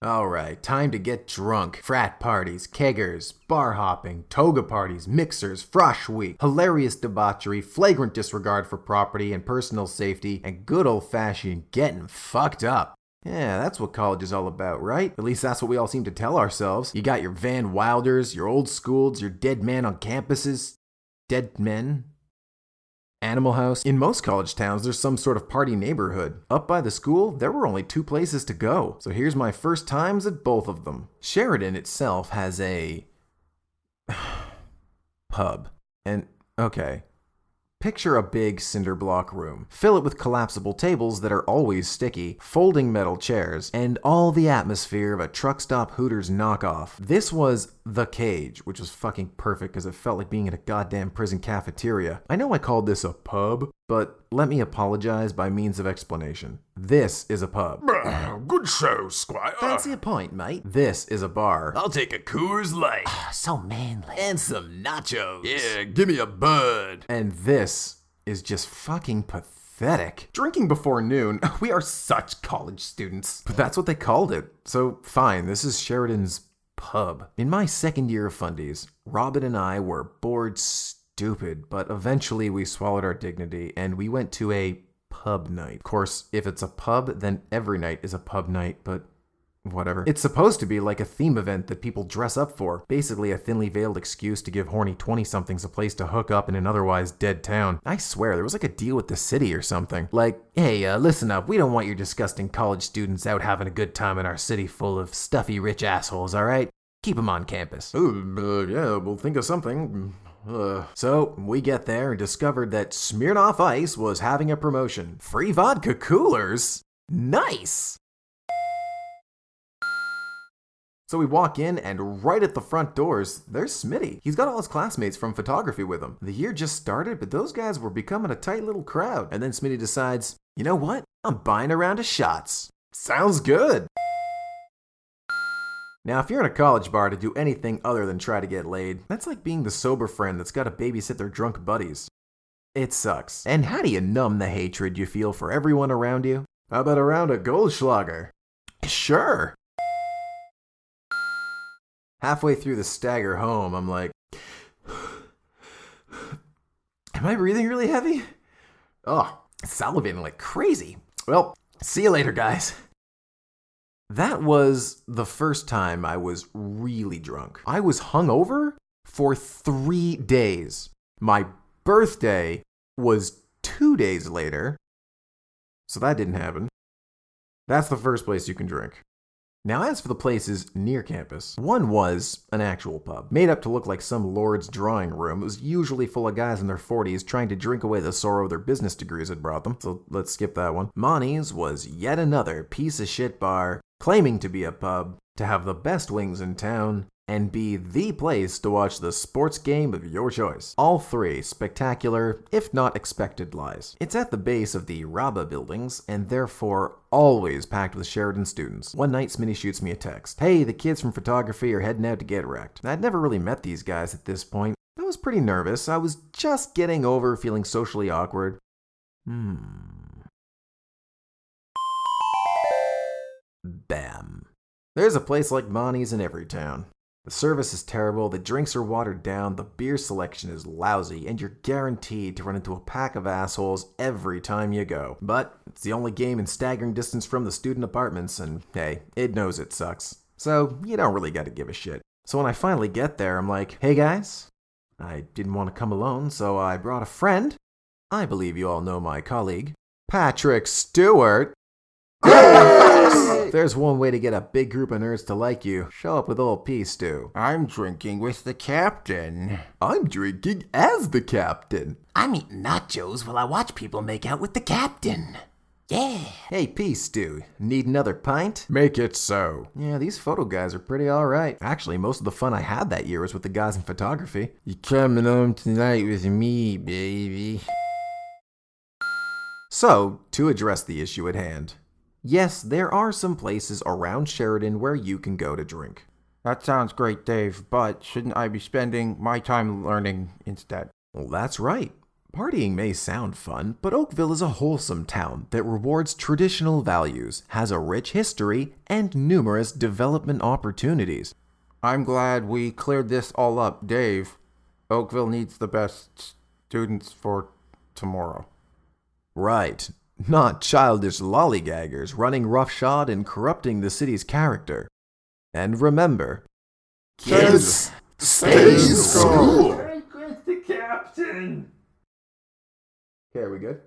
Alright, time to get drunk. Frat parties, keggers, bar hopping, toga parties, mixers, frosh week, hilarious debauchery, flagrant disregard for property and personal safety, and good old-fashioned getting fucked up. Yeah, that's what college is all about, right? At least that's what we all seem to tell ourselves. You got your Van Wilders, your old schools, your dead man on campuses. Dead men? Animal House. In most college towns, there's some sort of party neighborhood. Up by the school, there were only 2 places to go, so here's my first times at both of them. Sheridan itself has a pub. And, okay. Picture a big cinder block room. Fill it with collapsible tables that are always sticky, folding metal chairs, and all the atmosphere of a truck stop Hooters knockoff. This was The Cage, which was fucking perfect because it felt like being in a goddamn prison cafeteria. I know I called this a pub, but let me apologize by means of explanation. This is a pub. Good show, Squire. Fancy a pint, mate? This is a bar. I'll take a Coors Light. So manly. And some nachos. Yeah, give me a bud. And this is just fucking pathetic. Drinking before noon. We are such college students. But that's what they called it. So fine, this is Sheridan's pub. In my second year of fundies, Robin and I were bored stupid, but eventually we swallowed our dignity and we went to a pub night. Of course, if it's a pub, then every night is a pub night, but whatever. It's supposed to be like a theme event that people dress up for. Basically a thinly veiled excuse to give horny 20-somethings a place to hook up in an otherwise dead town. I swear, there was like a deal with the city or something. Like, hey, listen up, we don't want your disgusting college students out having a good time in our city full of stuffy rich assholes, alright? Keep them on campus. Yeah, we'll think of something. So, we get there and discovered that Smirnoff Ice was having a promotion. Free vodka coolers? Nice! So we walk in, and right at the front doors, there's Smitty. He's got all his classmates from photography with him. The year just started, but those guys were becoming a tight little crowd. And then Smitty decides, you know what? I'm buying a round of shots. Sounds good! Now, if you're in a college bar to do anything other than try to get laid, that's like being the sober friend that's got to babysit their drunk buddies. It sucks. And how do you numb the hatred you feel for everyone around you? How about a round of Goldschlager? Sure! Halfway through the stagger home, I'm like, am I breathing really heavy? Oh, salivating like crazy. Well, see you later, guys. That was the first time I was really drunk. I was hungover for 3 days. My birthday was 2 days later, so that didn't happen. That's the first place you can drink. Now, as for the places near campus, one was an actual pub, made up to look like some lord's drawing room. It was usually full of guys in their 40s trying to drink away the sorrow their business degrees had brought them, so let's skip that one. Monty's was yet another piece of shit bar, claiming to be a pub, to have the best wings in town, and be the place to watch the sports game of your choice. All 3 spectacular, if not expected lies. It's at the base of the Rabba buildings, and therefore always packed with Sheridan students. One night, Smitty shoots me a text. Hey, the kids from photography are heading out to get wrecked. I'd never really met these guys at this point. I was pretty nervous. I was just getting over feeling socially awkward. Bam. There's a place like Monty's in every town. The service is terrible, the drinks are watered down, the beer selection is lousy, and you're guaranteed to run into a pack of assholes every time you go. But it's the only game in staggering distance from the student apartments, and hey, it knows it sucks. So you don't really gotta give a shit. So when I finally get there, I'm like, hey guys, I didn't want to come alone, so I brought a friend. I believe you all know my colleague, Patrick Stewart. There's one way to get a big group of nerds to like you. Show up with old P. Stew. I'm drinking with the captain. I'm drinking as the captain. I'm eating nachos while I watch people make out with the captain. Yeah. Hey, P. Stew, need another pint? Make it so. Yeah, these photo guys are pretty alright. Actually, most of the fun I had that year was with the guys in photography. You coming home tonight with me, baby? So, to address the issue at hand. Yes, there are some places around Sheridan where you can go to drink. That sounds great, Dave, but shouldn't I be spending my time learning instead? Well, that's right. Partying may sound fun, but Oakville is a wholesome town that rewards traditional values, has a rich history, and numerous development opportunities. I'm glad we cleared this all up, Dave. Oakville needs the best students for tomorrow. Right. Not childish lollygaggers running roughshod and corrupting the city's character. And remember, Kids, stay in school. Okay, are we good?